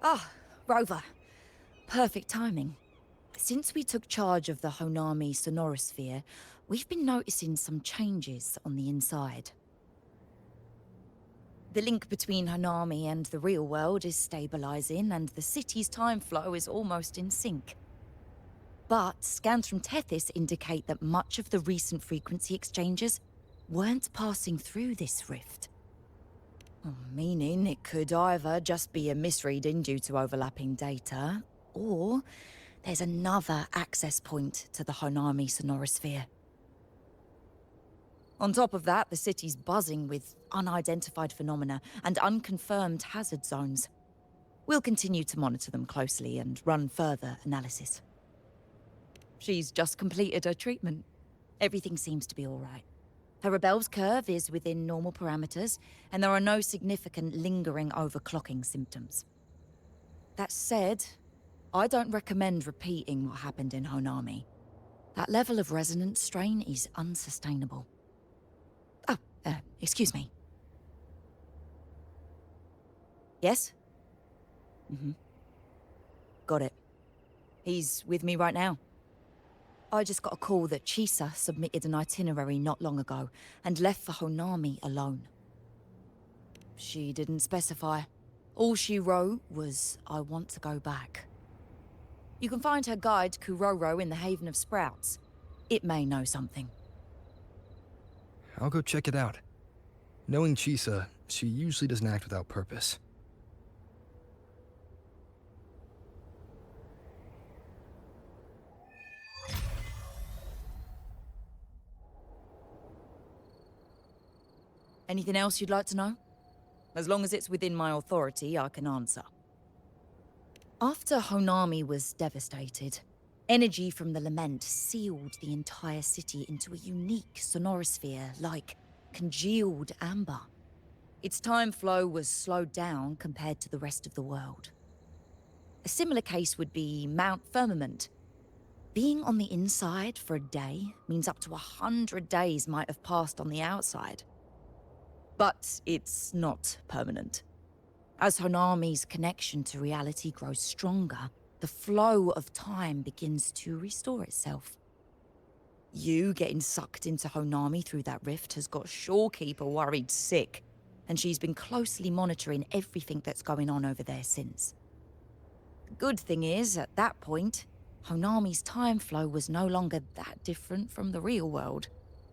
Ah, Rover. Perfect timing. Since we took charge of the Honami sonorosphere, we've been noticing some changes on the inside. The link between Honami and the real world is stabilizing, and the city's time flow is almost in sync. But scans from Tethys indicate that much of the recent frequency exchanges weren't passing through this rift. Meaning it could either just be a misreading due to overlapping data, or there's another access point to the Honami sonorosphere. On top of that, the city's buzzing with unidentified phenomena and unconfirmed hazard zones. We'll continue to monitor them closely and run further analysis. She's just completed her treatment. Everything seems to be all right. Her rebel's curve is within normal parameters, and there are no significant lingering overclocking symptoms. That said, I don't recommend repeating what happened in Honami. That level of resonance strain is unsustainable. Oh, excuse me. Yes? Got it. He's with me right now. I just got a call that Chisa submitted an itinerary not long ago and left for Honami alone. She didn't specify. All she wrote was, "I want to go back." You can find her guide, Kuroro, in the Haven of Sprouts. It may know something. I'll go check it out. Knowing Chisa, she usually doesn't act without purpose. Anything else you'd like to know? As long as it's within my authority, I can answer. After Honami was devastated, energy from the lament sealed the entire city into a unique sonorosphere like congealed amber. Its time flow was slowed down compared to the rest of the world. A similar case would be Mount Firmament. Being on the inside for a day means up to 100 days might have passed on the outside. But it's not permanent. As Honami's connection to reality grows stronger, the flow of time begins to restore itself. You getting sucked into Honami through that rift has got Shorekeeper worried sick, and she's been closely monitoring everything that's going on over there since. The good thing is, at that point, Honami's time flow was no longer that different from the real world.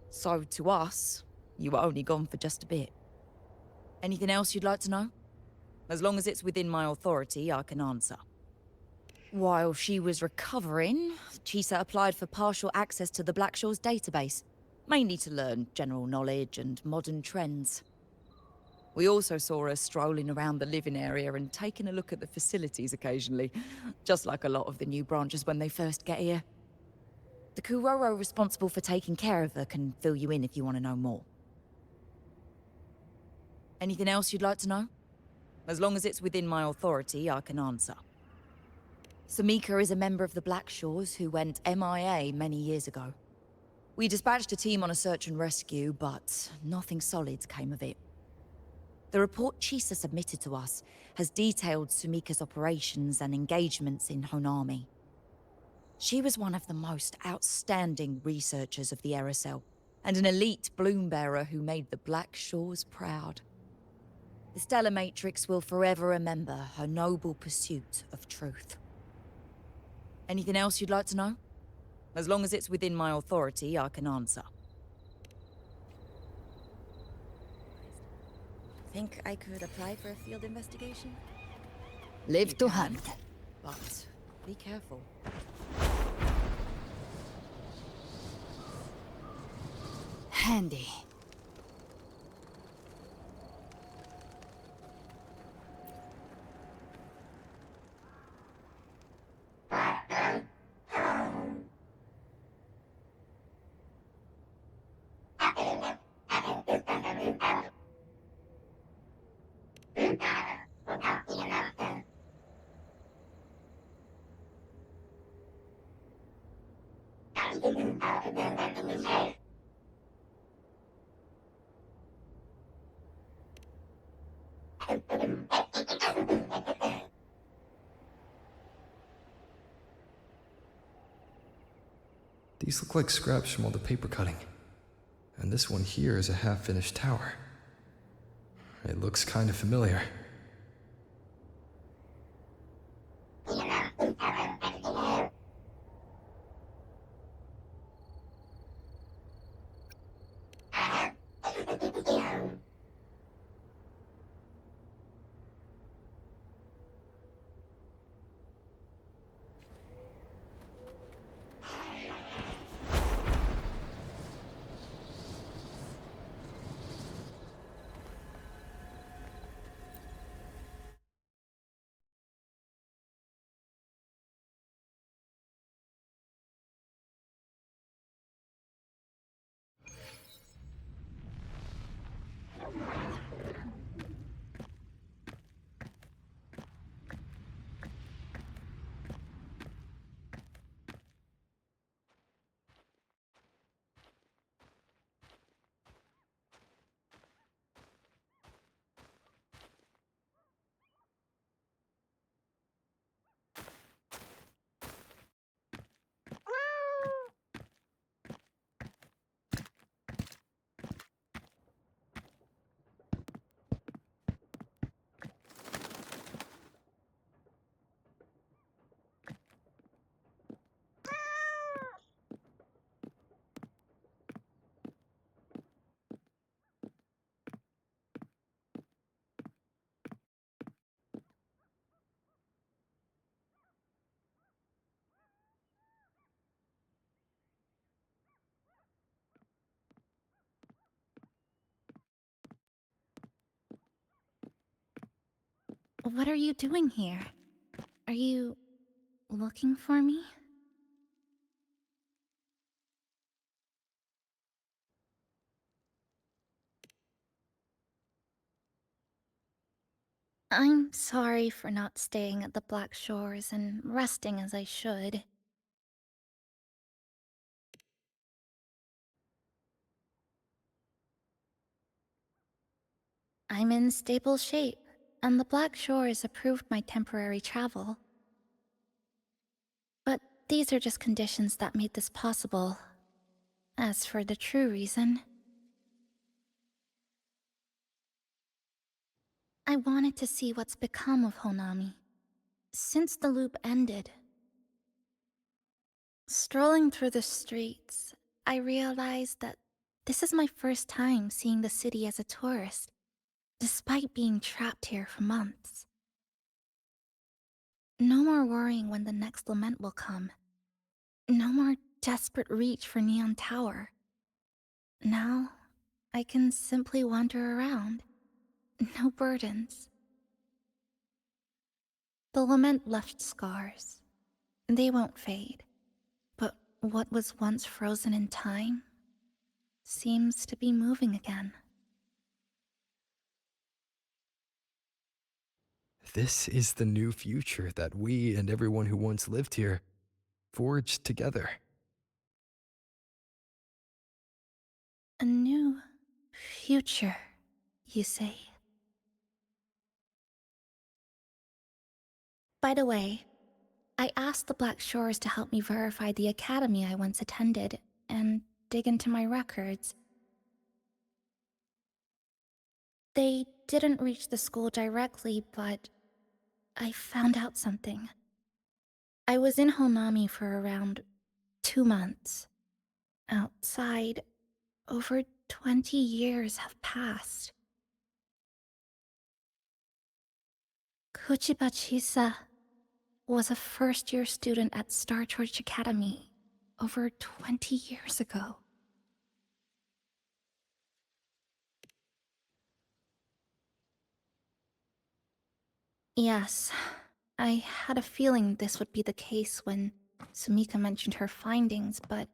So to us, you were only gone for just a bit. Anything else you'd like to know? As long as it's within my authority, I can answer. While she was recovering, Chisa applied for partial access to the Blackshaw's database, mainly to learn general knowledge and modern trends. We also saw her strolling around the living area and taking a look at the facilities occasionally, just like a lot of the new branches when they first get here. The Kuroro responsible for taking care of her can fill you in if you want to know more. Anything else you'd like to know? As long as it's within my authority, I can answer. Samika is a member of the Blackshaws who went MIA many years ago. We dispatched a team on a search and rescue, but nothing solid came of it. The report Chisa submitted to us has detailed Sumika's operations and engagements in Honami. She was one of the most outstanding researchers of the Aerocell, and an elite bloom bearer who made the Blackshaws proud. The Stellar Matrix will forever remember her noble pursuit of truth. Anything else you'd like to know? As long as it's within my authority, I can answer. Think I could apply for a field investigation? Live to hunt. But be careful. Handy. These look like scraps from all the paper cutting. And this one here is a half-finished tower. It looks kind of familiar. What are you doing here? Are you looking for me? I'm sorry for not staying at the Black Shores and resting as I should. I'm in stable shape, and the Black Shores approved my temporary travel. But these are just conditions that made this possible. As for the true reason, I wanted to see what's become of Honami. Since the loop ended, strolling through the streets, I realized that this is my first time seeing the city as a tourist, despite being trapped here for months. No more worrying when the next lament will come. No more desperate reach for Neon Tower. Now, I can simply wander around. No burdens. The lament left scars. They won't fade. But what was once frozen in time seems to be moving again. This is the new future that we and everyone who once lived here forged together. A new future, you say? By the way, I asked the Black Shores to help me verify the academy I once attended and dig into my records. They didn't reach the school directly, but I found out something. I was in Honami for around 2 months. Outside, over 20 years have passed. Kuchiba Chisa was a first-year student at Star Church Academy over 20 years ago. Yes, I had a feeling this would be the case when Sumika mentioned her findings, but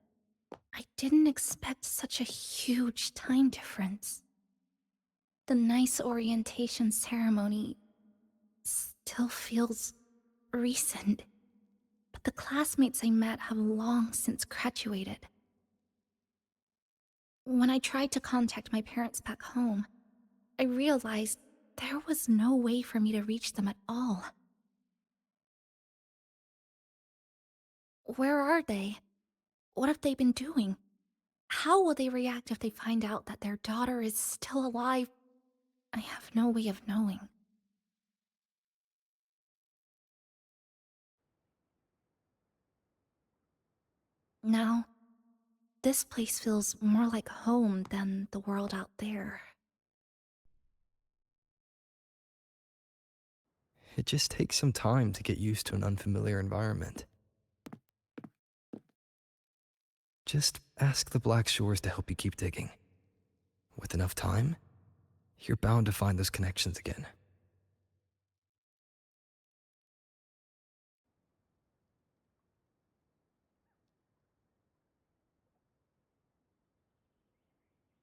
I didn't expect such a huge time difference. The nice orientation ceremony still feels recent, but the classmates I met have long since graduated. When I tried to contact my parents back home, I realized there was no way for me to reach them at all. Where are they? What have they been doing? How will they react if they find out that their daughter is still alive? I have no way of knowing. Now, this place feels more like home than the world out there. It just takes some time to get used to an unfamiliar environment. Just ask the Black Shores to help you keep digging. With enough time, you're bound to find those connections again.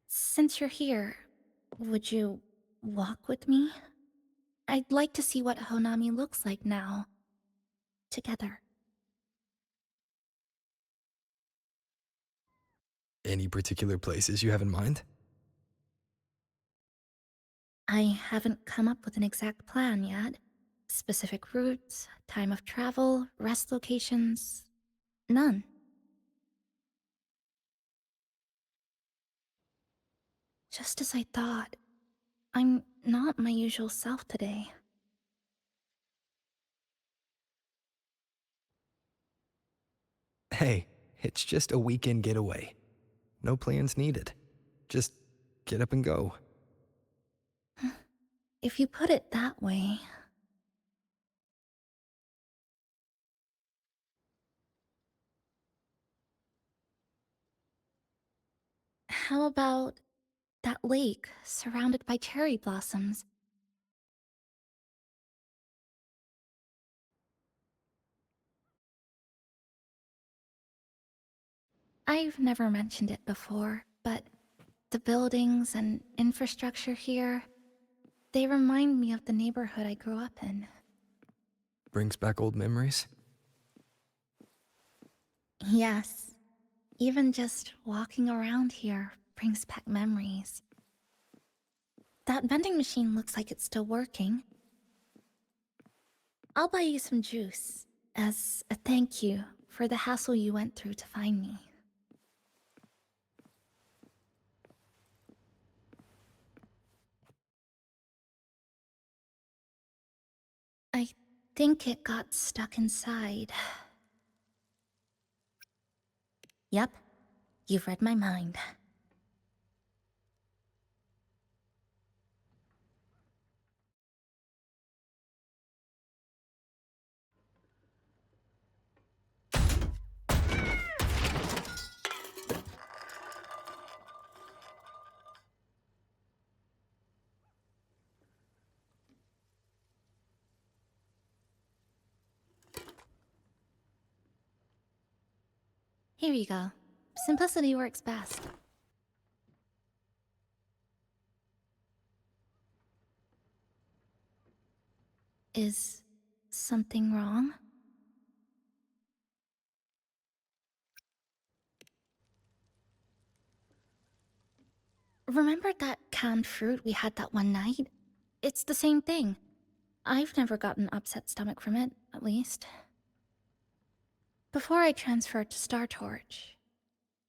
Since you're here, would you walk with me? I'd like to see what Honami looks like now. Together. Any particular places you have in mind? I haven't come up with an exact plan yet. Specific routes, time of travel, rest locations. None. Just as I thought. I'm not my usual self today. Hey, it's just a weekend getaway. No plans needed. Just get up and go. If you put it that way. How about that lake surrounded by cherry blossoms? I've never mentioned it before, but the buildings and infrastructure here, they remind me of the neighborhood I grew up in. Brings back old memories? Yes, even just walking around here brings back memories. That vending machine looks like it's still working. I'll buy you some juice as a thank you for the hassle you went through to find me. I think it got stuck inside. Yep, you've read my mind. Here you go. Simplicity works best. Is something wrong? Remember that canned fruit we had that one night? It's the same thing. I've never gotten upset stomach from it, at least. Before I transferred to Star Torch,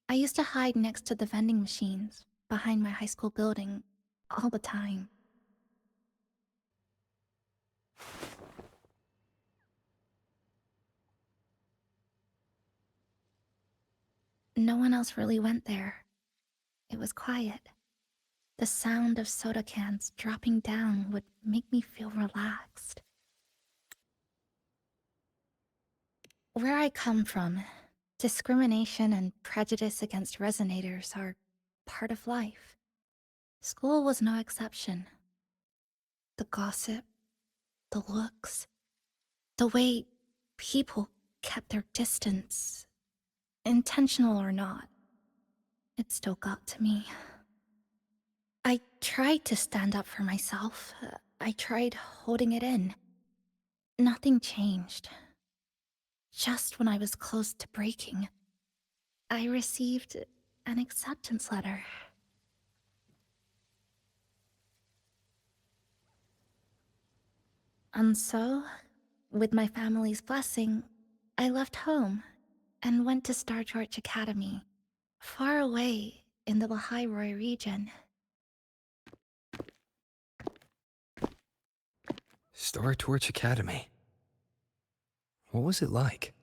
I used to hide next to the vending machines behind my high school building all the time. No one else really went there. It was quiet. The sound of soda cans dropping down would make me feel relaxed. Where I come from, discrimination and prejudice against resonators are part of life. School was no exception. The gossip, the looks, the way people kept their distance, intentional or not, it still got to me. I tried to stand up for myself. I tried holding it in. Nothing changed. Just when I was close to breaking, I received an acceptance letter. And so, with my family's blessing, I left home and went to Star Torch Academy, far away in the Lahairoi region. Star Torch Academy. What was it like?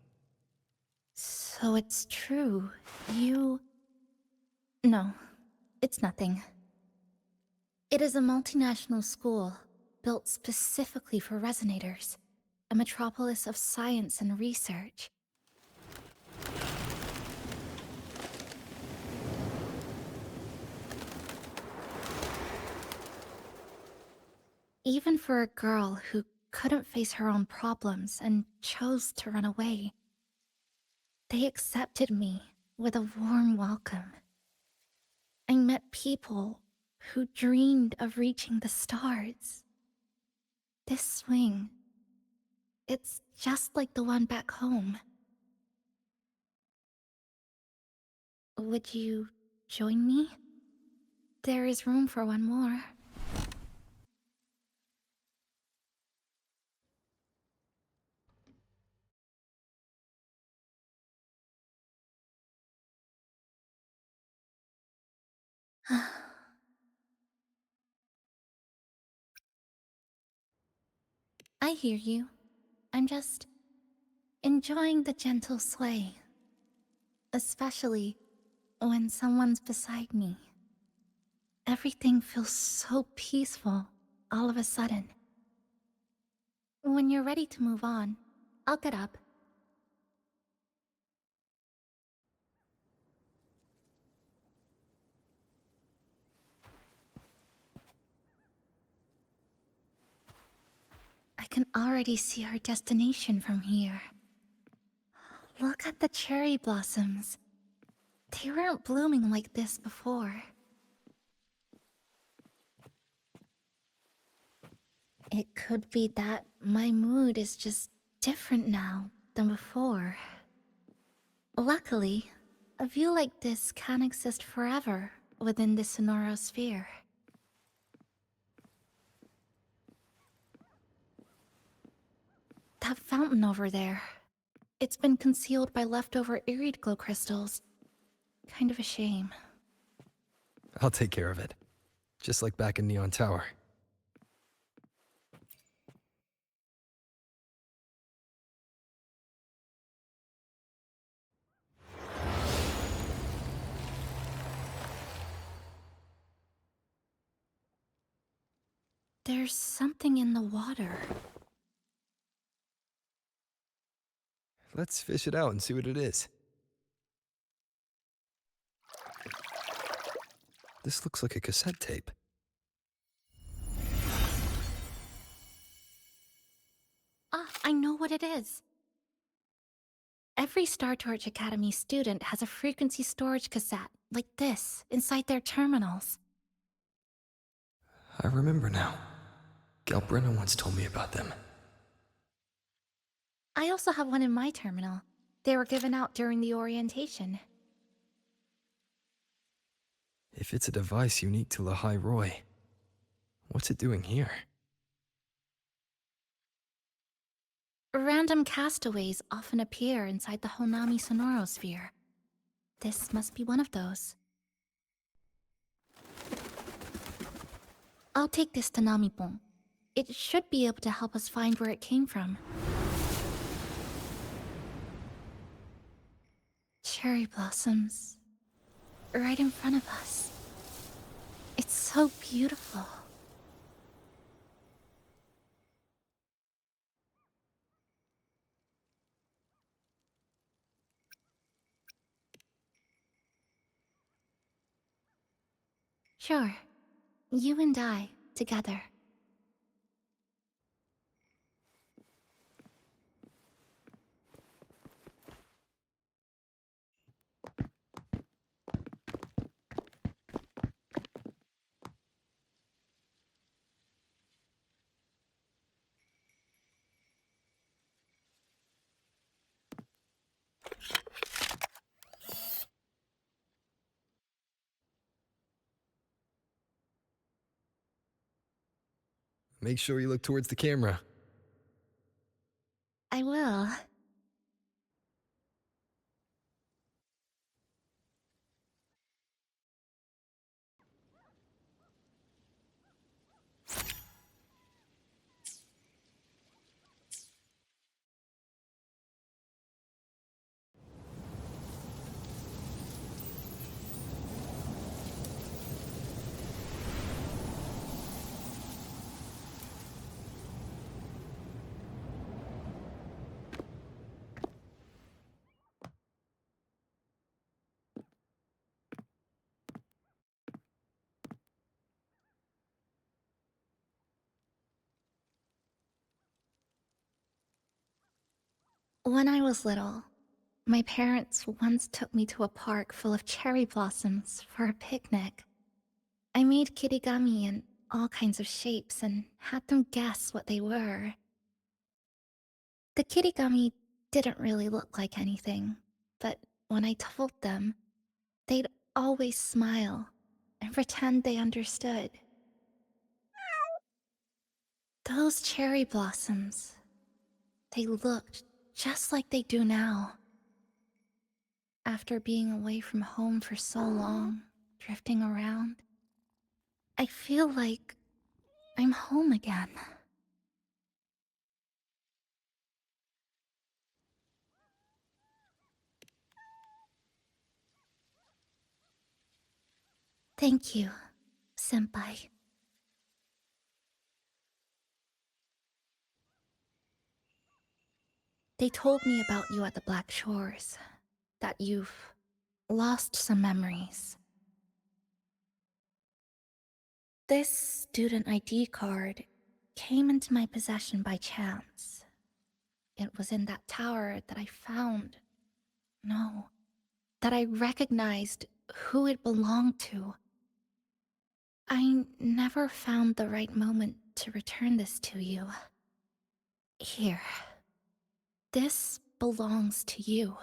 So it's true. You. No, it's nothing. It is a multinational school built specifically for resonators, a metropolis of science and research. Even for a girl who couldn't face her own problems and chose to run away, they accepted me with a warm welcome. I met people who dreamed of reaching the stars. This swing, it's just like the one back home. Would you join me? There is room for one more. I hear you. I'm just enjoying the gentle sway. Especially when someone's beside me. Everything feels so peaceful all of a sudden. When you're ready to move on, I'll get up. I can already see our destination from here. Look at the cherry blossoms. They weren't blooming like this before. It could be that my mood is just different now than before. Luckily, a view like this can exist forever within the Sonoro sphere. That fountain over there. It's been concealed by leftover irid glow crystals. Kind of a shame. I'll take care of it. Just like back in Neon Tower. There's something in the water. Let's fish it out and see what it is. This looks like a cassette tape. Ah, I know what it is. Every Star Torch Academy student has a frequency storage cassette, like this, inside their terminals. I remember now. Galbrina once told me about them. I also have one in my terminal. They were given out during the orientation. If it's a device unique to Lahairoi, what's it doing here? Random castaways often appear inside the Honami Sonoro sphere. This must be one of those. I'll take this to Namipon. It should be able to help us find where it came from. Cherry blossoms. Right in front of us. It's so beautiful. Sure. You and I, together. Make sure you look towards the camera. I will. When I was little, my parents once took me to a park full of cherry blossoms for a picnic. I made kirigami in all kinds of shapes and had them guess what they were. The kirigami didn't really look like anything, but when I told them, they'd always smile and pretend they understood. Those cherry blossoms, they looked just like they do now. After being away from home for so long, drifting around, I feel like I'm home again. Thank you, Senpai. They told me about you at the Black Shores, that you've lost some memories. This student ID card came into my possession by chance. It was in that tower that I found. No, that I recognized who it belonged to. I never found the right moment to return this to you. Here. This belongs to you.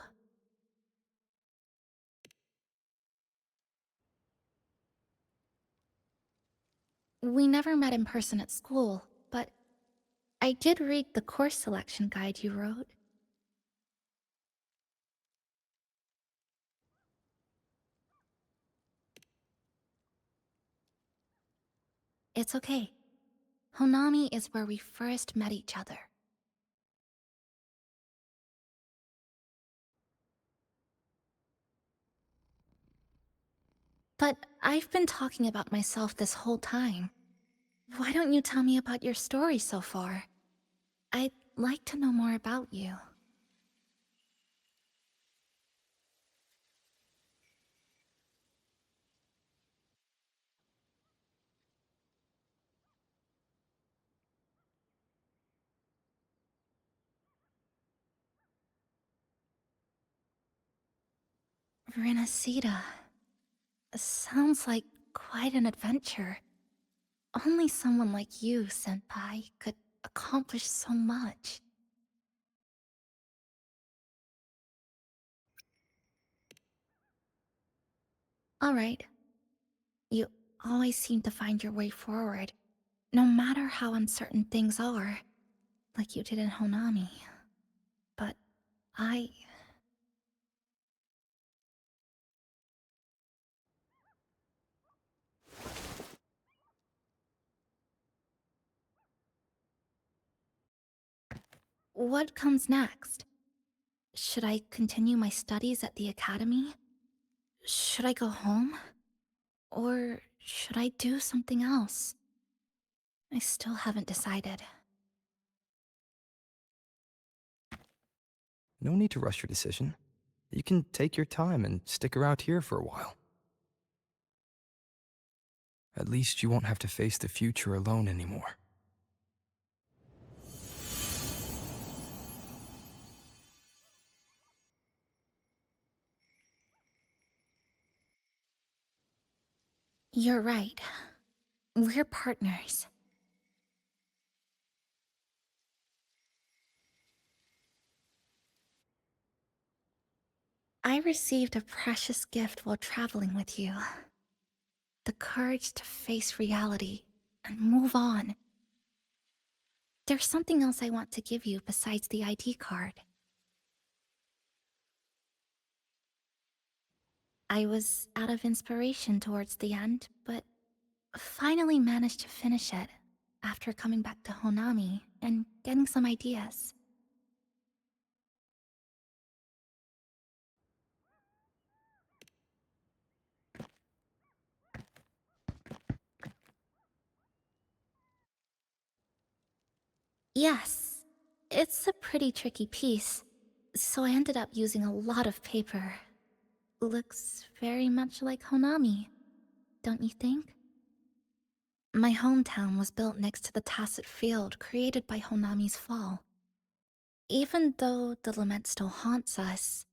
We never met in person at school, but I did read the course selection guide you wrote. It's okay. Honami is where we first met each other. But I've been talking about myself this whole time. Why don't you tell me about your story so far? I'd like to know more about you. Renacida. Sounds like quite an adventure. Only someone like you, Senpai, could accomplish so much. Alright. You always seem to find your way forward, no matter how uncertain things are, like you did in Honami. But I... What comes next? Should I continue my studies at the academy? Should I go home? Or should I do something else? I still haven't decided. No need to rush your decision. You can take your time and stick around here for a while. At least you won't have to face the future alone anymore. You're right. We're partners. I received a precious gift while traveling with you. The courage to face reality and move on. There's something else I want to give you besides the ID card. I was out of inspiration towards the end, but finally managed to finish it after coming back to Honami and getting some ideas. Yes, it's a pretty tricky piece, so I ended up using a lot of paper. Looks very much like Honami, don't you think? My hometown was built next to the tacit field created by Honami's fall. Even though the lament still haunts us,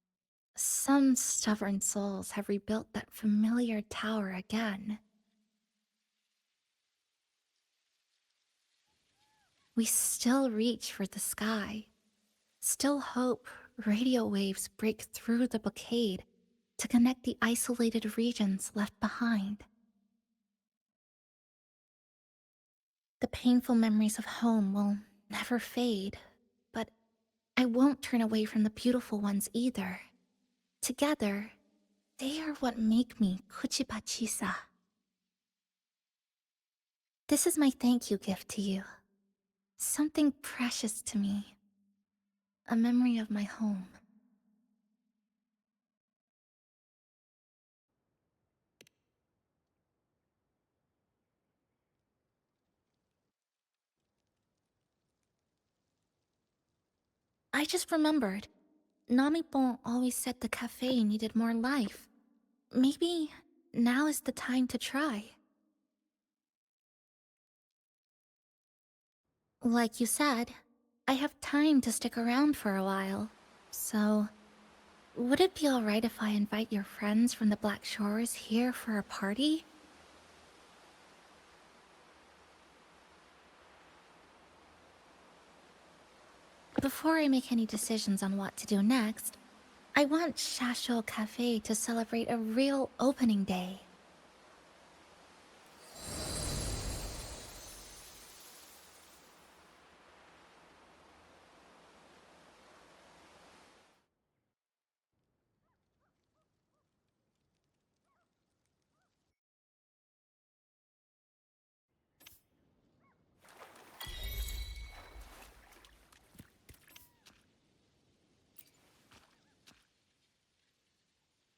some stubborn souls have rebuilt that familiar tower again. We still reach for the sky, still hope radio waves break through the blockade to connect the isolated regions left behind. The painful memories of home will never fade, but I won't turn away from the beautiful ones either. Together, they are what make me Kuchipachisa. This is my thank you gift to you. Something precious to me. A memory of my home. I just remembered. Namipon always said the cafe needed more life. Maybe now is the time to try. Like you said, I have time to stick around for a while. So, would it be alright if I invite your friends from the Black Shores here for a party? Before I make any decisions on what to do next, I want Shasho Cafe to celebrate a real opening day.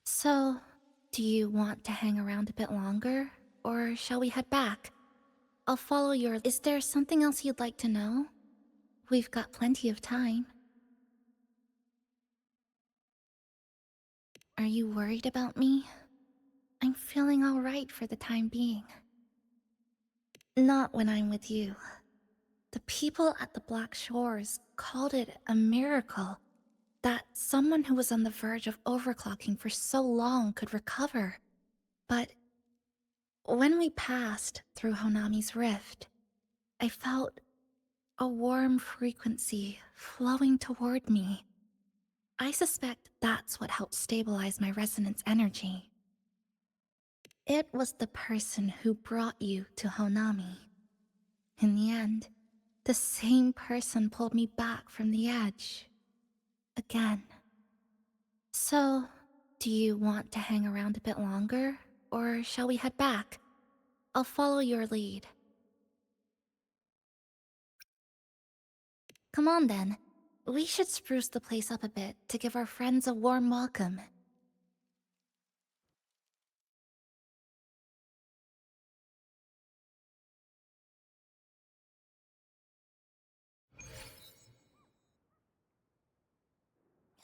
So, do you want to hang around a bit longer? Or shall we head back? I'll follow your... Is there something else you'd like to know? We've got plenty of time. Are you worried about me? I'm feeling alright for the time being. Not when I'm with you. The people at the Black Shores called it a miracle that someone who was on the verge of overclocking for so long could recover. But when we passed through Honami's rift, I felt a warm frequency flowing toward me. I suspect that's what helped stabilize my resonance energy. It was the person who brought you to Honami. In the end, the same person pulled me back from the edge. Again. So, do you want to hang around a bit longer? Or shall we head back? I'll follow your lead. Come on then. We should spruce the place up a bit to give our friends a warm welcome.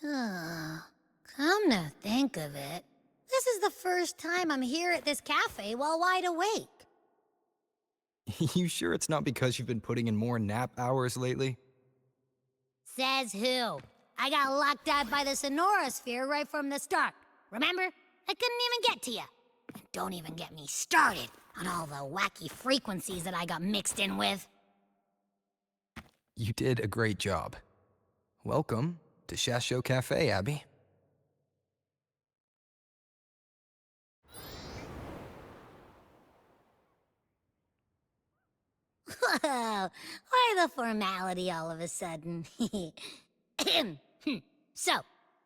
Oh, come to think of it, this is the first time I'm here at this cafe while wide awake. You sure it's not because you've been putting in more nap hours lately? Says who? I got locked out by the Sonorosphere right from the start. Remember? I couldn't even get to you. And don't even get me started on all the wacky frequencies that I got mixed in with. You did a great job. Welcome to Shasho Cafe, Abby. Whoa, why the formality all of a sudden? So,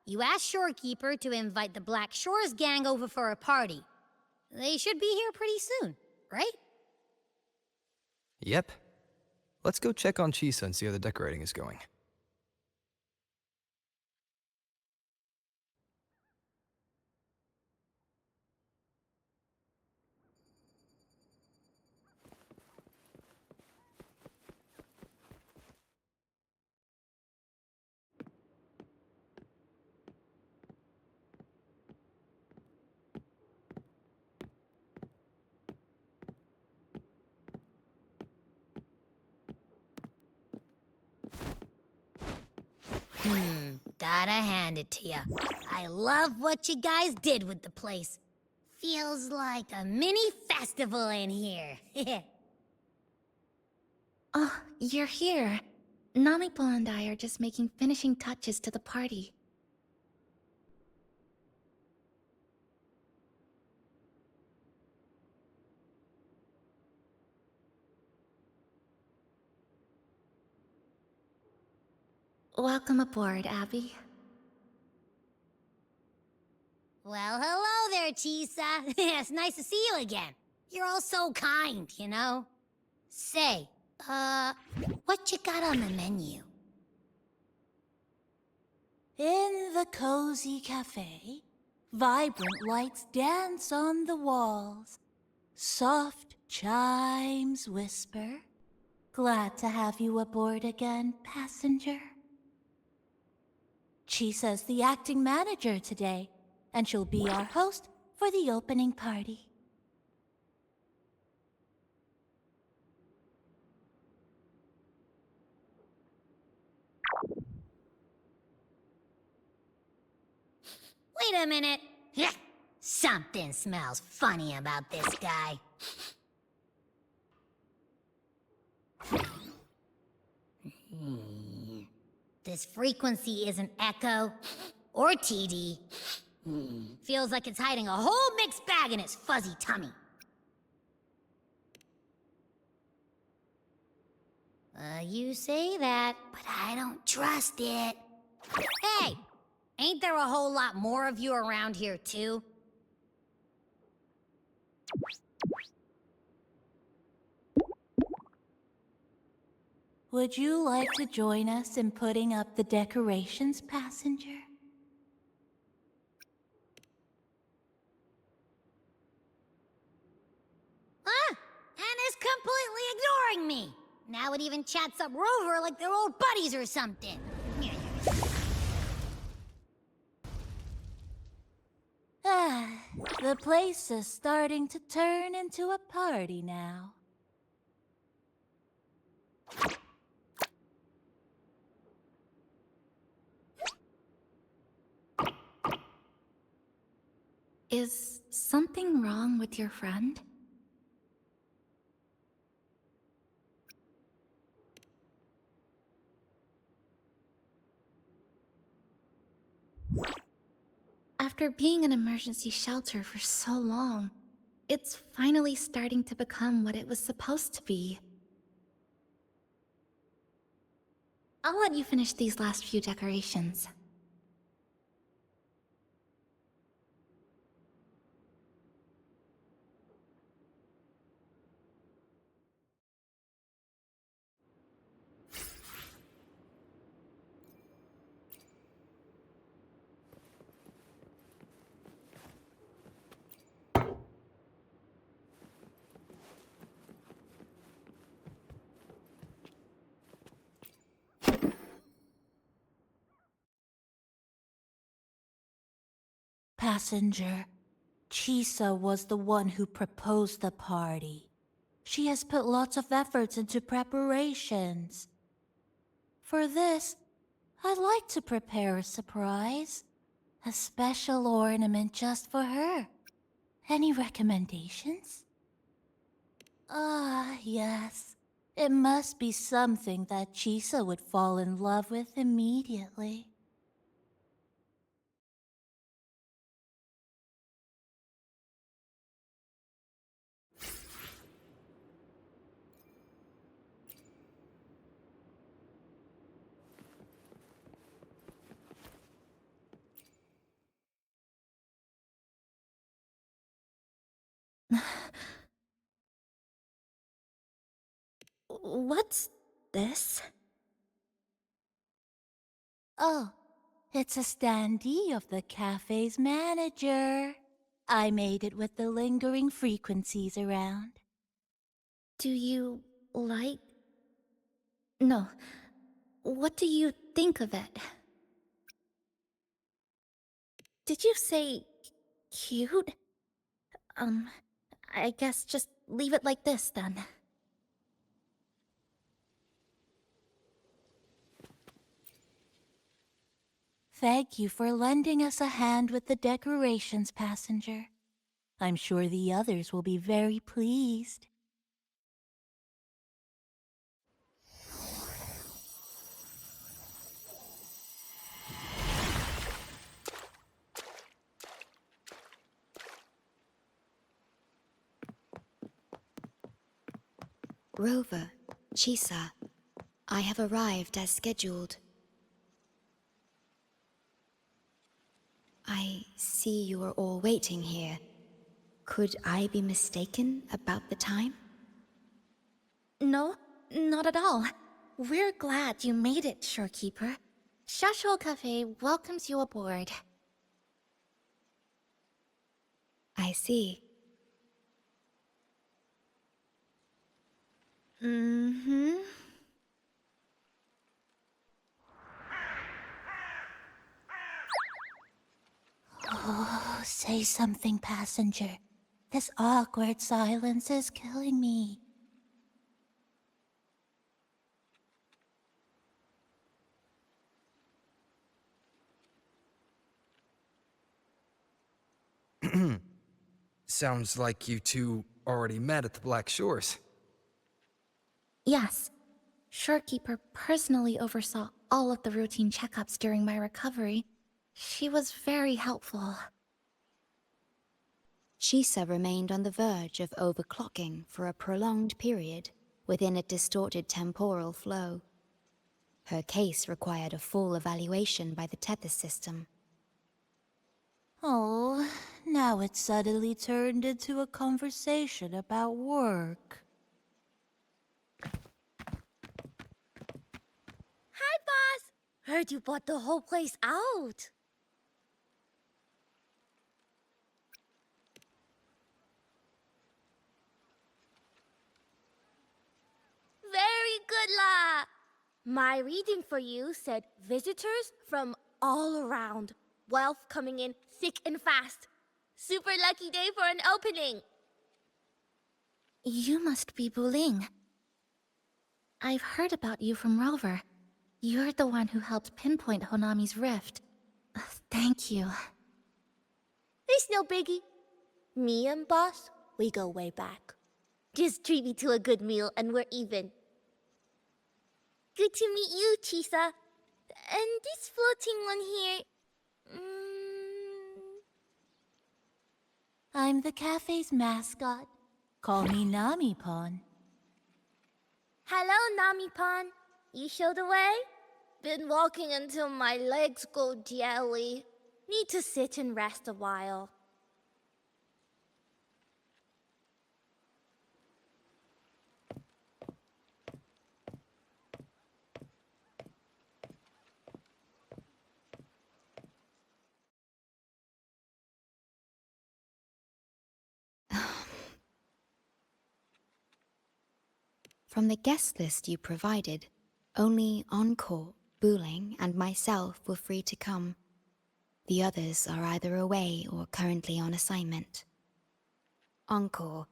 you asked Shorekeeper to invite the Black Shores gang over for a party. They should be here pretty soon, right? Yep. Let's go check on Chisa and see how the decorating is going. Gotta hand it to ya. I love what you guys did with the place. Feels like a mini festival in here. Oh, you're here. Namipo and I are just making finishing touches to the party. Welcome aboard, Abby. Well, hello there, Chisa. It's nice to see you again. You're all so kind, you know? Say, what you got on the menu? In the cozy cafe, vibrant lights dance on the walls. Soft chimes whisper. Glad to have you aboard again, passenger. Chisa's the acting manager today, and she'll be our host for the opening party. Wait a minute. Something smells funny about this guy. This frequency isn't echo or TD. Feels like it's hiding a whole mixed bag in its fuzzy tummy. You say that, but I don't trust it. Hey! Ain't there a whole lot more of you around here, too? Would you like to join us in putting up the decorations, passenger? Ah! Anna's completely ignoring me! Now it even chats up Rover like they're old buddies or something. The place is starting to turn into a party now. Is something wrong with your friend? After being an emergency shelter for so long, it's finally starting to become what it was supposed to be. I'll let you finish these last few decorations. Passenger, Chisa was the one who proposed the party. She has put lots of efforts into preparations. For this, I'd like to prepare a surprise. A special ornament just for her. Any recommendations? Ah, yes. It must be something that Chisa would fall in love with immediately. What's this? Oh, it's a standee of the cafe's manager. I made it with the lingering frequencies around. Do you like... No. What do you think of it? Did you say... cute? I guess just leave it like this then. Thank you for lending us a hand with the decorations, passenger. I'm sure the others will be very pleased. Rover, Chisa, I have arrived as scheduled. I see you are all waiting here. Could I be mistaken about the time? No, not at all. We're glad you made it, Shorekeeper. Shashol Cafe welcomes you aboard. I see. Mm-hmm. Oh, say something, passenger. This awkward silence is killing me. Sounds like you two already met at the Black Shores. Yes. Shorekeeper personally oversaw all of the routine checkups during my recovery. She was very helpful. Chisa remained on the verge of overclocking for a prolonged period within a distorted temporal flow. Her case required a full evaluation by the Tethys system. Oh, now it's suddenly turned into a conversation about work. Hi, boss! Heard you bought the whole place out. Very good, La! My reading for you said visitors from all around. Wealth coming in thick and fast. Super lucky day for an opening. You must be Buling. I've heard about you from Rover. You're the one who helped pinpoint Honami's rift. Thank you. It's no biggie. Me and boss, we go way back. Just treat me to a good meal and we're even. Good to meet you, Chisa. And this floating one here... I'm the cafe's mascot. Call me Nami-pon. Hello, Nami-pan. You show the way? Been walking until my legs go jelly. Need to sit and rest a while. From the guest list you provided, only Encore, Booling, and myself were free to come. The others are either away or currently on assignment. Encore.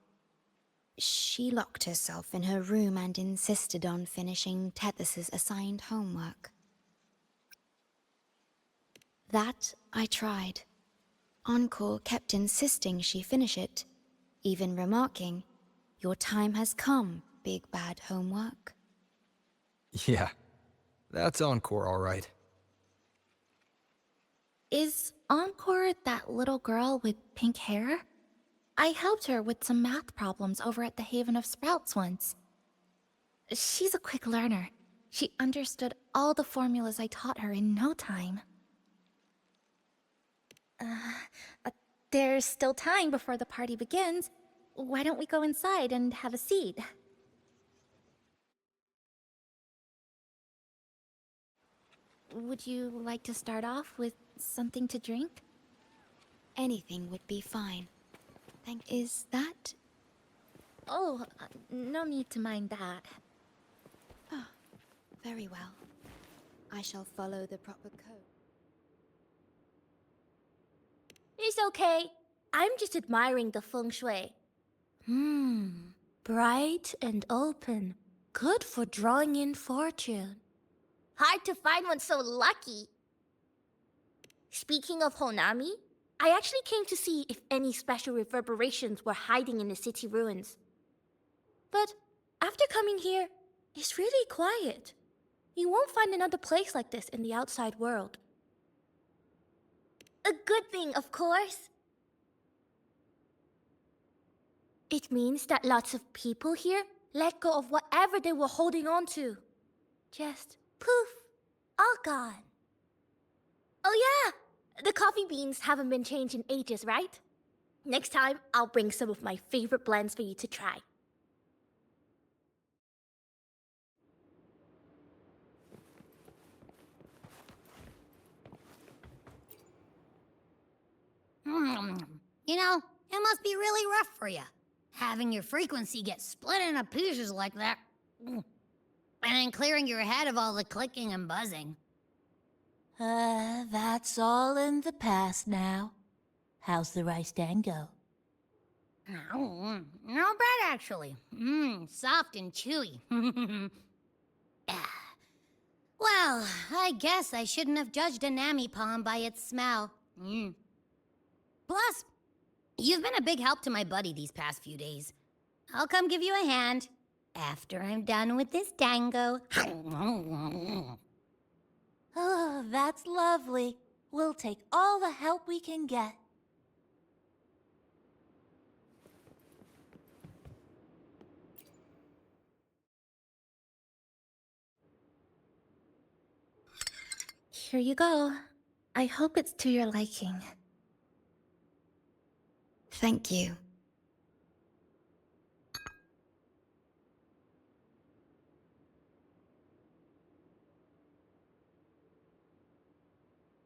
She locked herself in her room and insisted on finishing Tethys's assigned homework. That I tried. Encore kept insisting she finish it, even remarking, "Your time has come, big bad homework." Yeah, that's Encore all right. Is Encore that little girl with pink hair? I helped her with some math problems over at the Haven of Sprouts once. She's a quick learner. She understood all the formulas I taught her in no time. There's still time before the party begins. Why don't we go inside and have a seat? Would you like to start off with something to drink? Anything would be fine. Is that... Oh, no need to mind that. Oh, very well. I shall follow the proper code. It's okay. I'm just admiring the feng shui. Bright and open. Good for drawing in fortune. Hard to find one so lucky. Speaking of Honami, I actually came to see if any special reverberations were hiding in the city ruins. But after coming here, it's really quiet. You won't find another place like this in the outside world. A good thing, of course. It means that lots of people here let go of whatever they were holding on to. Just poof, all gone. Oh yeah, the coffee beans haven't been changed in ages, right? Next time, I'll bring some of my favorite blends for you to try. You know, it must be really rough for you, having your frequency get split into pieces like that. And then clearing your head of all the clicking and buzzing. That's all in the past now. How's the rice dango? Oh, not bad, actually. Soft and chewy. Well, I guess I shouldn't have judged a Nami palm by its smell. Plus, you've been a big help to my buddy these past few days. I'll come give you a hand after I'm done with this dango. Oh, that's lovely. We'll take all the help we can get. Here you go. I hope it's to your liking. Thank you.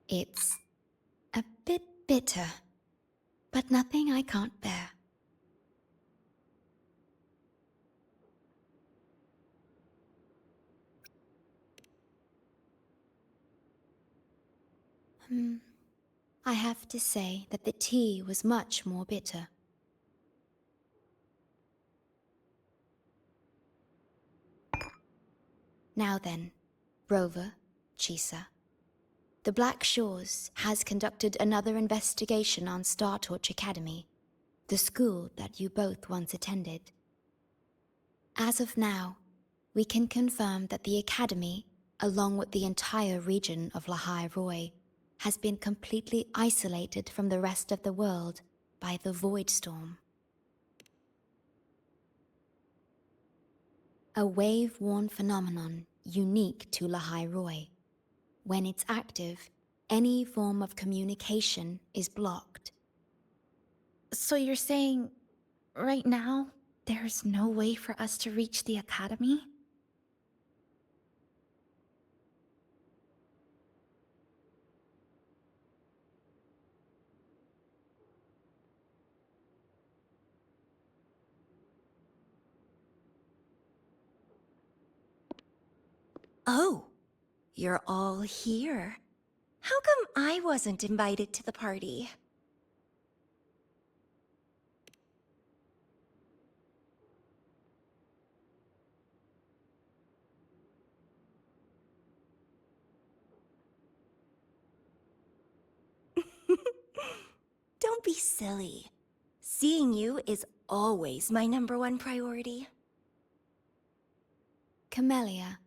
It's a bit bitter, but nothing I can't bear. I have to say that the tea was much more bitter. Now then, Rover, Chisa. The Black Shores has conducted another investigation on Star Torch Academy, the school that you both once attended. As of now, we can confirm that the Academy, along with the entire region of Lahai Roi, has been completely isolated from the rest of the world by the Void Storm. A wave-worn phenomenon unique to Lahai Roi. When it's active, any form of communication is blocked. So you're saying, right now, there's no way for us to reach the Academy? Oh, you're all here. How come I wasn't invited to the party? Don't be silly. Seeing you is always my #1 priority. Camellia,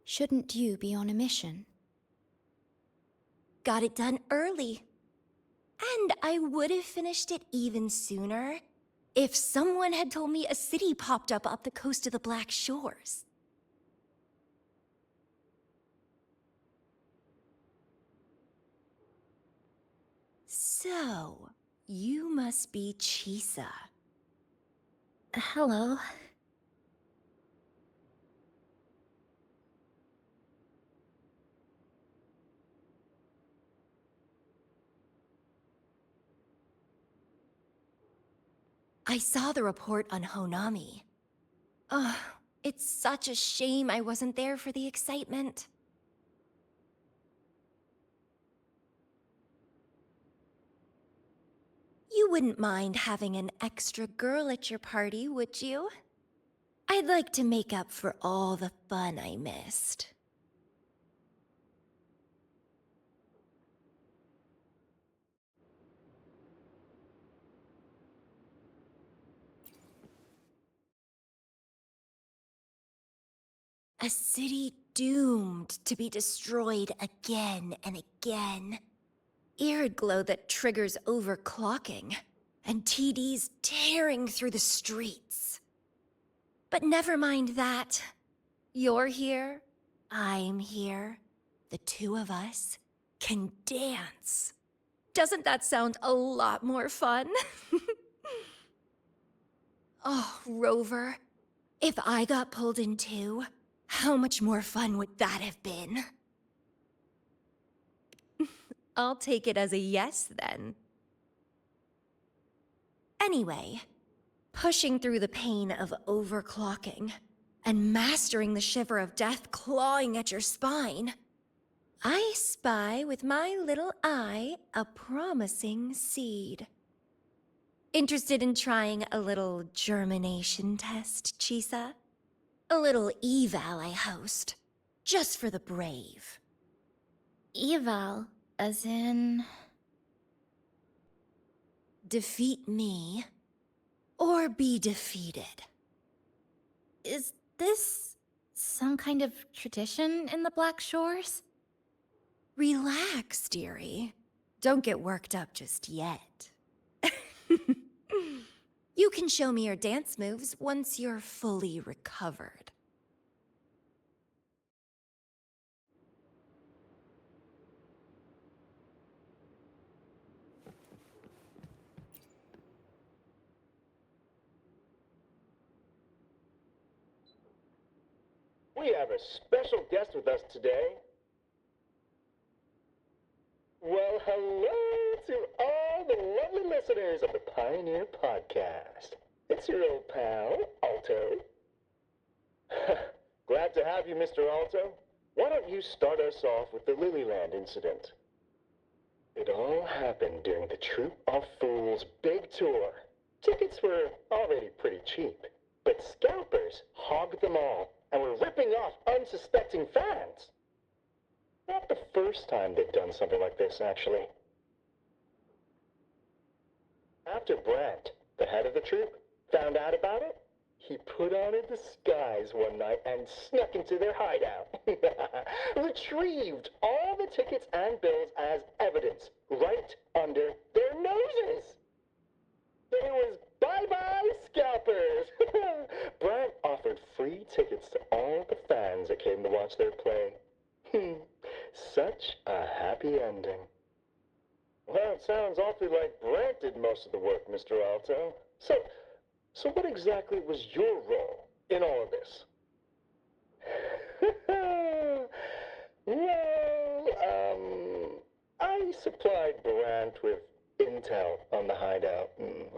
shouldn't you be on a mission? Got it done early. And I would have finished it even sooner if someone had told me a city popped up the coast of the Black Shores. So, you must be Chisa. Hello. I saw the report on Honami. Ugh, it's such a shame I wasn't there for the excitement. You wouldn't mind having an extra girl at your party, would you? I'd like to make up for all the fun I missed. A city doomed to be destroyed again and again. Eerid glow that triggers overclocking, and TDs tearing through the streets. But never mind that. You're here, I'm here. The two of us can dance. Doesn't that sound a lot more fun? Oh, Rover, if I got pulled in too, how much more fun would that have been? I'll take it as a yes, then. Anyway, pushing through the pain of overclocking and mastering the shiver of death clawing at your spine, I spy with my little eye a promising seed. Interested in trying a little germination test, Chisa? A little eval I host, just for the brave. Eval, as in... Defeat me, or be defeated. Is this some kind of tradition in the Black Shores? Relax, dearie. Don't get worked up just yet. You can show me your dance moves once you're fully recovered. We have a special guest with us today. Well, hello to all the lovely listeners of the Pioneer Podcast. It's your old pal, Alto. Glad to have you, Mr. Alto. Why don't you start us off with the Lilyland incident? It all happened during the Troop of Fools big tour. Tickets were already pretty cheap, but scalpers hogged them all and were ripping off unsuspecting fans. Not the first time they've done something like this, actually. After Brant, the head of the troupe, found out about it, he put on a disguise one night and snuck into their hideout. Retrieved all the tickets and bills as evidence right under their noses. It was bye-bye scalpers. Brant offered free tickets to all the fans that came to watch their play. Such a happy ending. Well, it sounds awfully like Brant did most of the work, Mr. Alto. So what exactly was your role in all of this? Well, I supplied Brant with intel on the hideout,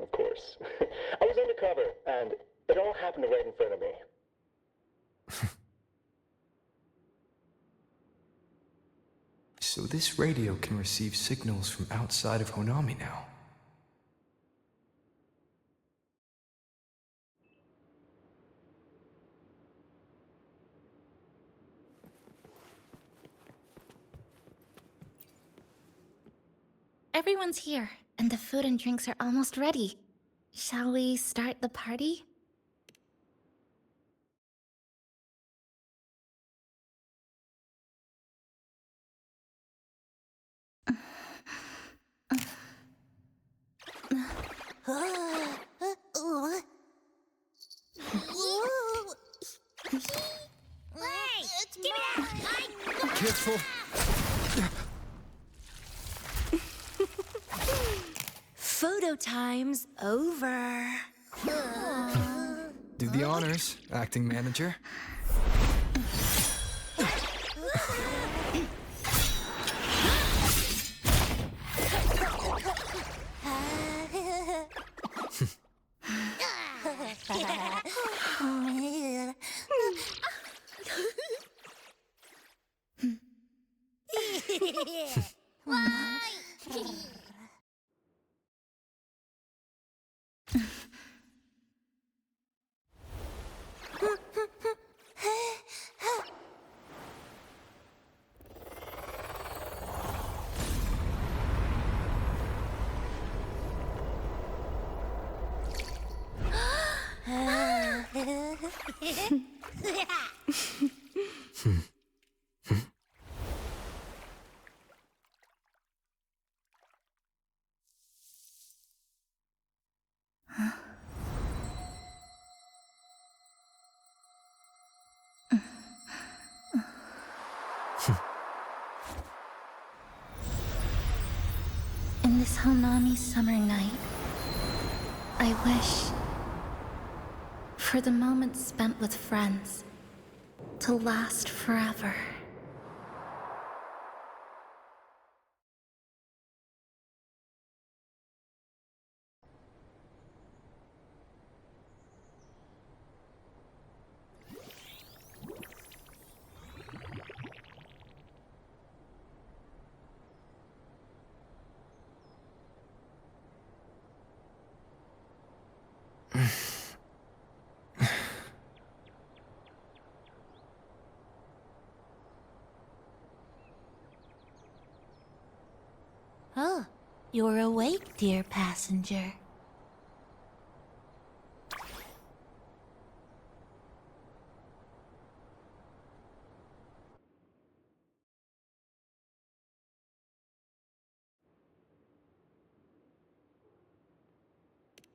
of course. I was undercover, and it all happened right in front of me. So this radio can receive signals from outside of Honami now. Everyone's here, and the food and drinks are almost ready. Shall we start the party? Hey, give me that! Careful! Photo time's over. Do the honors, acting manager. Honami summer night, I wish for the moments spent with friends to last forever. Oh, you're awake, dear passenger.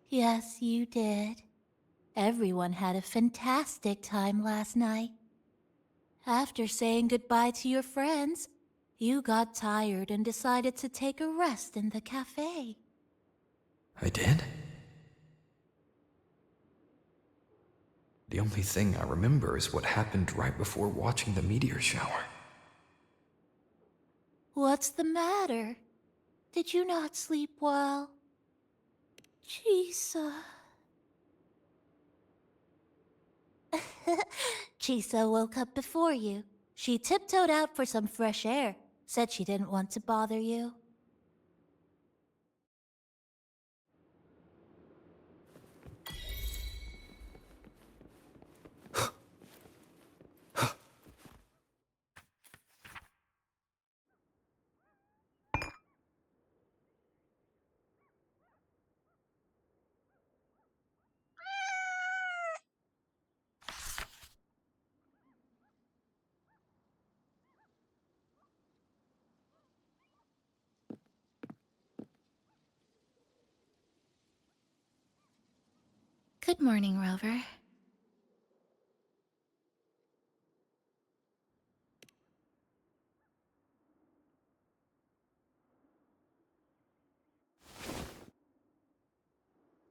Yes, you did. Everyone had a fantastic time last night. After saying goodbye to your friends, you got tired and decided to take a rest in the cafe. I did? The only thing I remember is what happened right before watching the meteor shower. What's the matter? Did you not sleep well? Chisa. Chisa woke up before you. She tiptoed out for some fresh air. Said she didn't want to bother you. Good morning, Rover.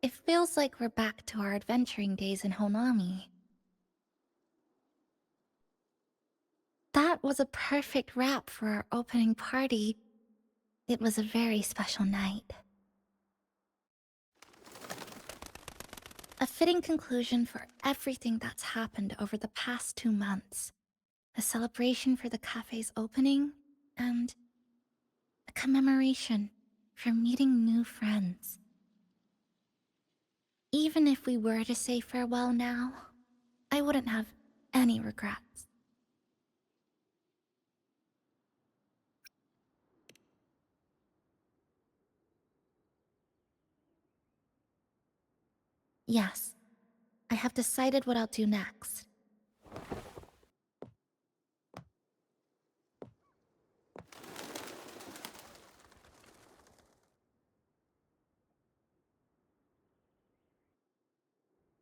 It feels like we're back to our adventuring days in Honami. That was a perfect wrap for our opening party. It was a very special night. A fitting conclusion for everything that's happened over the past 2 months. A celebration for the cafe's opening, and a commemoration for meeting new friends. Even if we were to say farewell now, I wouldn't have any regrets. Yes, I have decided what I'll do next.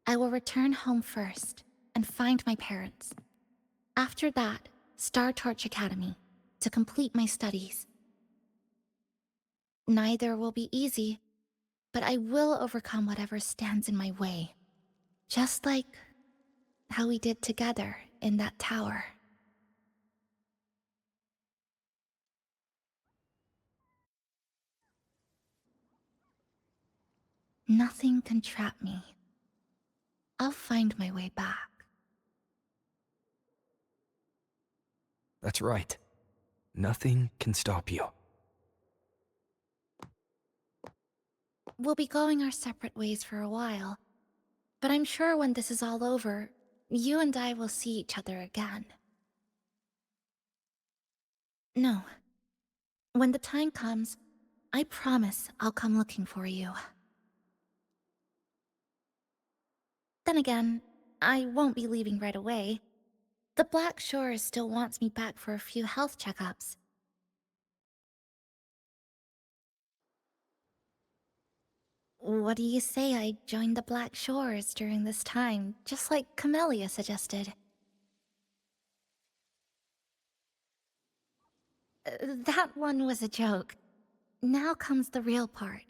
I will return home first and find my parents. After that, Star Torch Academy to complete my studies. Neither will be easy, but I will overcome whatever stands in my way. Just like how we did together in that tower. Nothing can trap me. I'll find my way back. That's right. Nothing can stop you. We'll be going our separate ways for a while, but I'm sure when this is all over, you and I will see each other again. No. When the time comes, I promise I'll come looking for you. Then again, I won't be leaving right away. The Black Shore still wants me back for a few health checkups. What do you say I join the Black Shores during this time, just like Camellia suggested? That one was a joke. now comes the real part.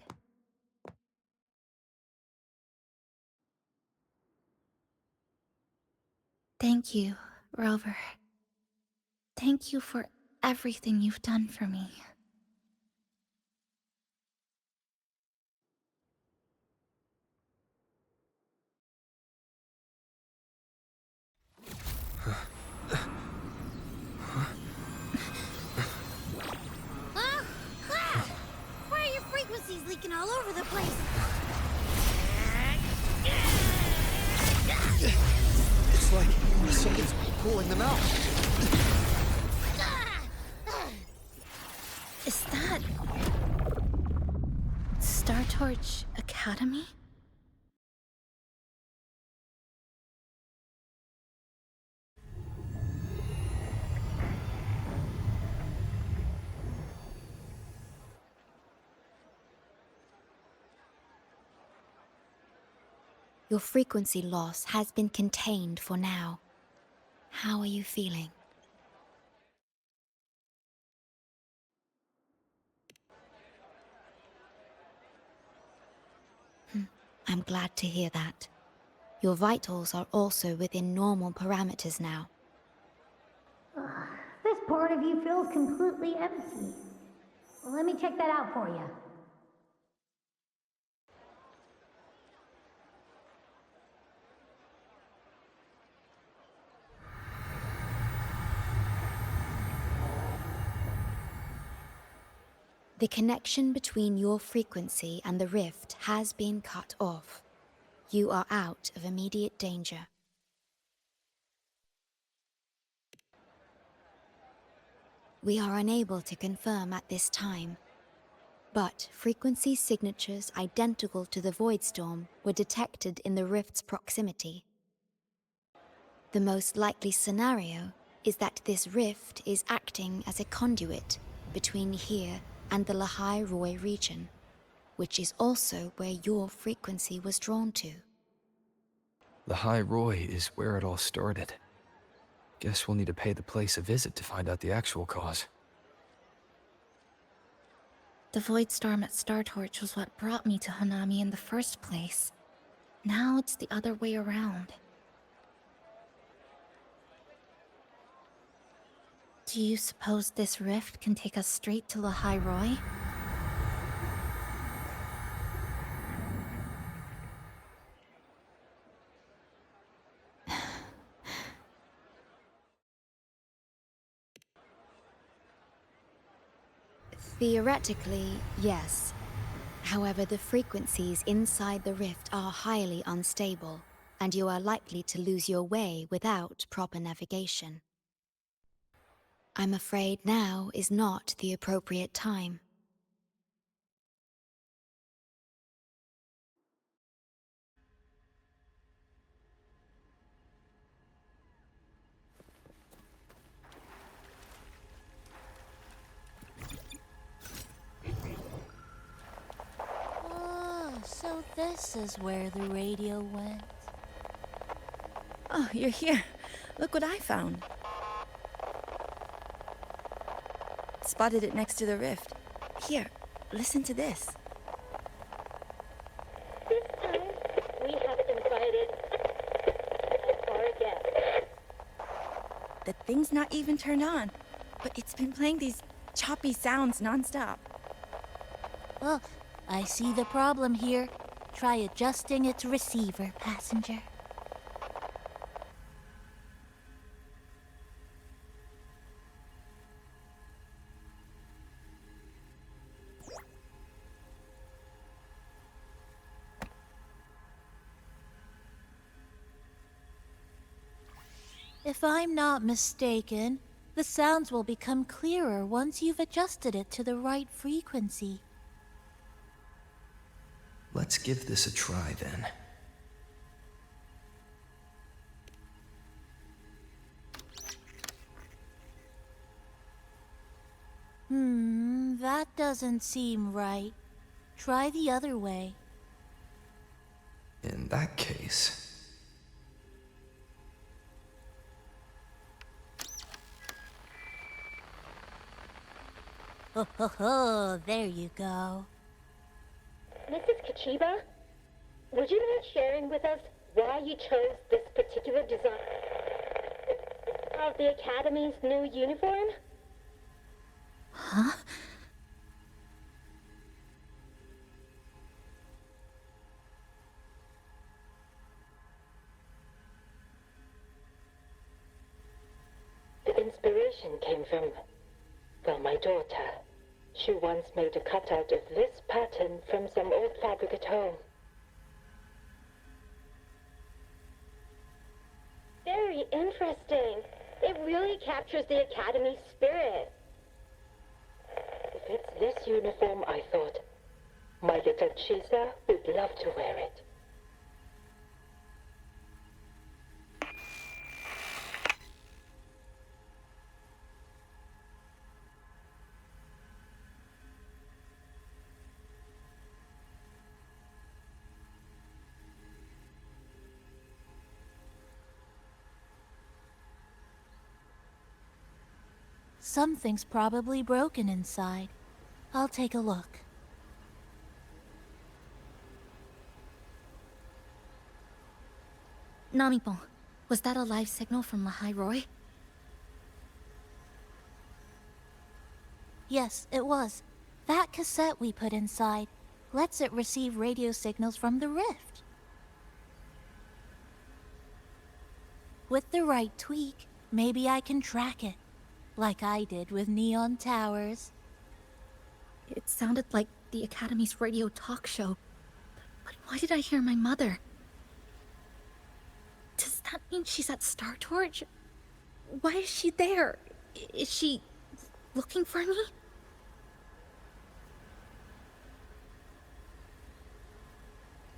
Thank you, Rover. Thank you for everything you've done for me. Huh? Ah! Why are your frequencies leaking all over the place? It's like something's pulling them out. Is that... Star Torch Academy? Your frequency loss has been contained for now. How are you feeling? I'm glad to hear that. Your vitals are also within normal parameters now. This part of you feels completely empty. Let me check that out for you. The connection between your frequency and the rift has been cut off. You are out of immediate danger. We are unable to confirm at this time, but frequency signatures identical to the void storm were detected in the rift's proximity. The most likely scenario is that this rift is acting as a conduit between here and the Lahai Roi region, which is also where your frequency was drawn to. The High Roy is where it all started. Guess we'll need to pay the place a visit to find out the actual cause. The void storm at Star Torch was what brought me to Hanami in the first place. Now it's the other way around. Do you suppose this rift can take us straight to Lahai Roi? Theoretically, yes. However, the frequencies inside the rift are highly unstable, and you are likely to lose your way without proper navigation. I'm afraid now is not the appropriate time. Oh, so this is where the radio went. Oh, you're here. Look what I found. Spotted it next to the rift. Here, listen to this. This time, we have invited our guest. The thing's not even turned on, but it's been playing these choppy sounds nonstop. Well, I see the problem here. Try adjusting its receiver, passenger. If I'm not mistaken, the sounds will become clearer once you've adjusted it to the right frequency. Let's give this a try then. That doesn't seem right. Try the other way. In that case... Oh, there you go. Mrs. Kachiba, would you mind sharing with us why you chose this particular design of the Academy's new uniform? Huh? The inspiration came from, well, my daughter. She once made a cutout of this pattern from some old fabric at home. Very interesting. It really captures the Academy's spirit. If it's this uniform, I thought, my little Chisa would love to wear it. Something's probably broken inside. I'll take a look. Namipon, was that a live signal from Lahai Roy? Yes, it was. That cassette we put inside lets it receive radio signals from the rift. With the right tweak, maybe I can track it, like I did with Neon Towers. It sounded like the Academy's radio talk show. But why did I hear my mother? Does that mean she's at Star Torch? Why is she there? Is she looking for me?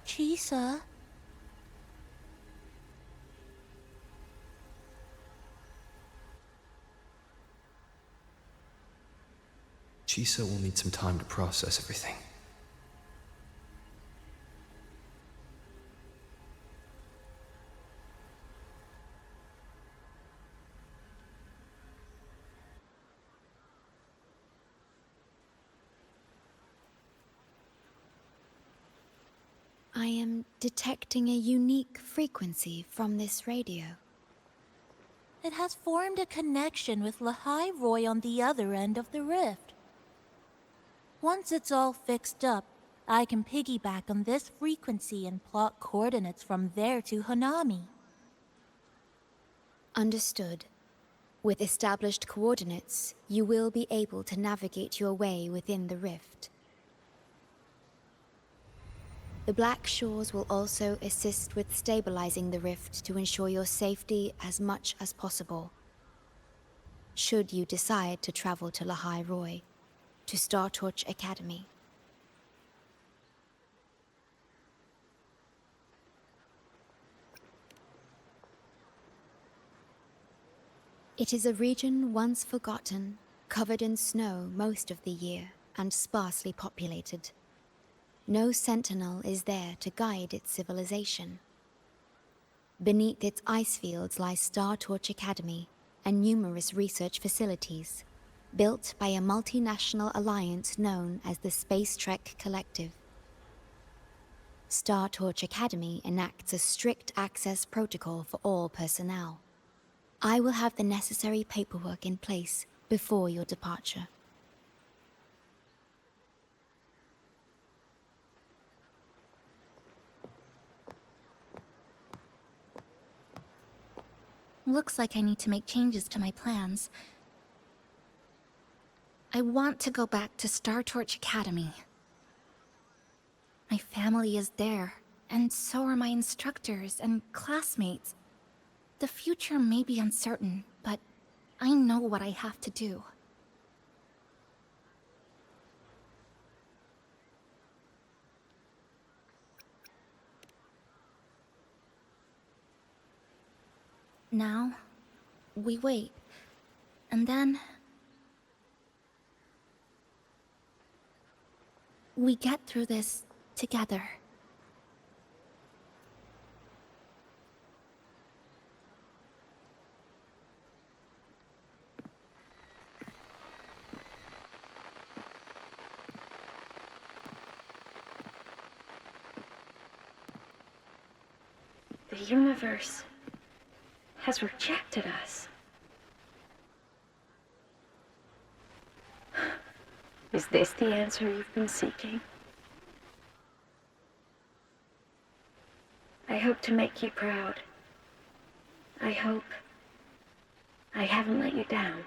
Chisa? Chisa will need some time to process everything. I am detecting a unique frequency from this radio. It has formed a connection with Lahai Roy on the other end of the rift. Once it's all fixed up, I can piggyback on this frequency and plot coordinates from there to Hanami. Understood. With established coordinates, you will be able to navigate your way within the rift. The Black Shores will also assist with stabilizing the rift to ensure your safety as much as possible. Should you decide to travel to Lahai Roy, to Star Torch Academy. It is a region once forgotten, covered in snow most of the year, and sparsely populated. No sentinel is there to guide its civilization. Beneath its ice fields lies Star Torch Academy and numerous research facilities, built by a multinational alliance known as the Space Trek Collective. Star Torch Academy enacts a strict access protocol for all personnel. I will have the necessary paperwork in place before your departure. Looks like I need to make changes to my plans. I want to go back to Star Torch Academy. My family is there, and so are my instructors and classmates. The future may be uncertain, but I know what I have to do. Now, we wait, and then we get through this together. The universe has rejected us. Is this the answer you've been seeking? I hope to make you proud. I hope I haven't let you down.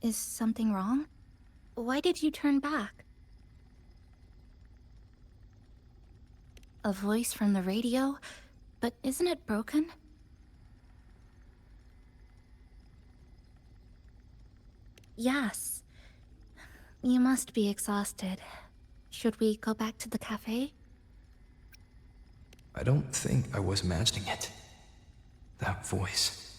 Is something wrong? Why did you turn back? A voice from the radio? But isn't it broken? Yes. You must be exhausted. Should we go back to the cafe? I don't think I was imagining it. That voice.